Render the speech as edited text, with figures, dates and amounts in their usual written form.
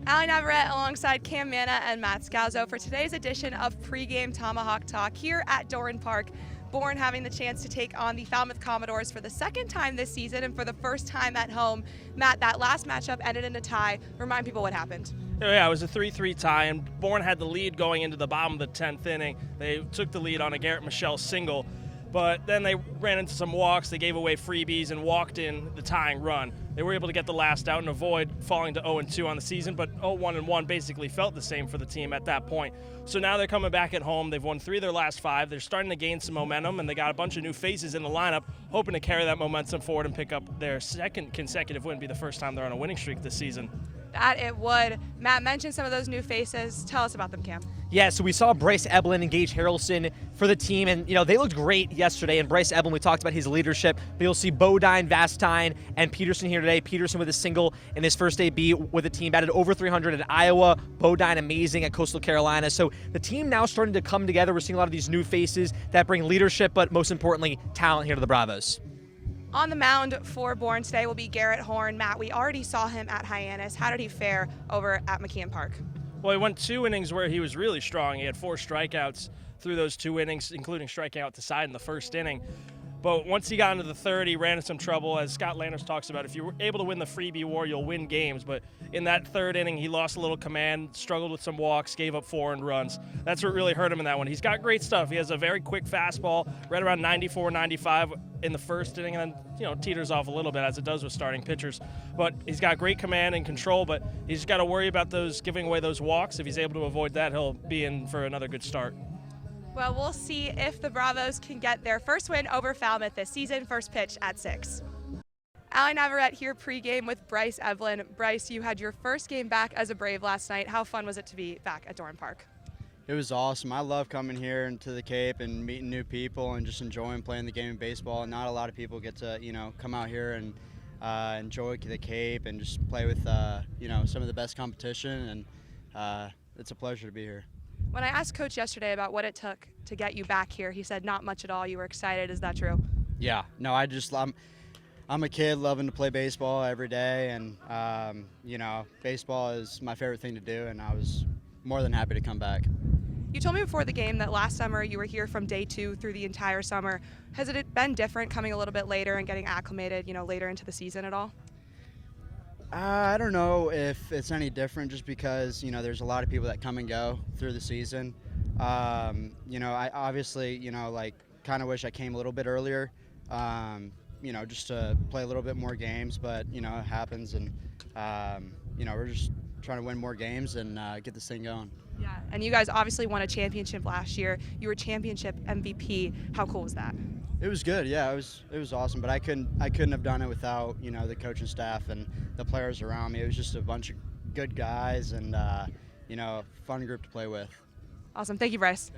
Allie Navarrete alongside Cam Manna and Matt Scalzo for today's edition of Pregame Tomahawk Talk here at Doran Park. Bourne having the chance to take on the Falmouth Commodores for the second time this season and for the first time at home. Matt, that last matchup ended in a tie. Remind people what happened. Yeah, it was a 3-3 tie, and Bourne had the lead going into the bottom of the 10th inning. They took the lead on a Garrett Michelle single, but then they ran into some walks, they gave away freebies, and walked in the tying run. They were able to get the last out and avoid falling to 0-2 on the season, but 0-1-1 basically felt the same for the team at that point. So now they're coming back at home. They've won 3 of their last 5. They're starting to gain some momentum, and they got a bunch of new faces in the lineup, hoping to carry that momentum forward and pick up their second consecutive win. Be the first time they're on a winning streak this season. That it would. Matt mentioned some of those new faces. Tell us about them, Cam. Yeah, so we saw Bryce, Eblin, and Gage Harrelson for the team, and they looked great yesterday. And Bryce Eblin, we talked about his leadership, but you'll see Bodine, Vastine, and Peterson here today. Peterson with a single in his first debut with the team, batted over 300 at Iowa. Bodine amazing at Coastal Carolina. So the team now starting to come together. We're seeing a lot of these new faces that bring leadership, but most importantly, talent here to the Bravos. On the mound for Bourne today will be Garrett Horn. Matt, we already saw him at Hyannis. How did he fare over at McKeon Park? Well, he went 2 innings where he was really strong. He had 4 strikeouts through those 2 innings, including striking out the side in the first inning. But once he got into the third, he ran into some trouble. As Scott Landers talks about, if you're able to win the freebie war, you'll win games. But in that third inning, he lost a little command, struggled with some walks, gave up 4 earned runs. That's what really hurt him in that one. He's got great stuff. He has a very quick fastball, right around 94, 95 in the first inning, and then teeters off a little bit as it does with starting pitchers. But he's got great command and control, but he's got to worry about those giving away those walks. If he's able to avoid that, he'll be in for another good start. Well, we'll see if the Bravos can get their first win over Falmouth this season. First pitch at 6. Allie Navarrete here pregame with Bryce Eblin. Bryce, you had your first game back as a Brave last night. How fun was it to be back at Doran Park? It was awesome. I love coming here into the Cape and meeting new people and just enjoying playing the game of baseball. Not a lot of people get to, come out here and enjoy the Cape and just play with, some of the best competition. And it's a pleasure to be here. When I asked Coach yesterday about what it took to get you back here, he said not much at all. You were excited. Is that true? Yeah. No, I'm a kid loving to play baseball every day, and baseball is my favorite thing to do, and I was more than happy to come back. You told me before the game that last summer you were here from day 2 through the entire summer. Has it been different coming a little bit later and getting acclimated, later into the season at all? I don't know if it's any different just because, there's a lot of people that come and go through the season. I obviously, kind of wish I came a little bit earlier, just to play a little bit more games, but, it happens, and, we're just trying to win more games and get this thing going. Yeah, and you guys obviously won a championship last year. You were championship MVP. How cool was that? It was good, yeah. It was awesome, but I couldn't have done it without the coaching staff and the players around me. It was just a bunch of good guys and fun group to play with. Awesome, thank you, Bryce.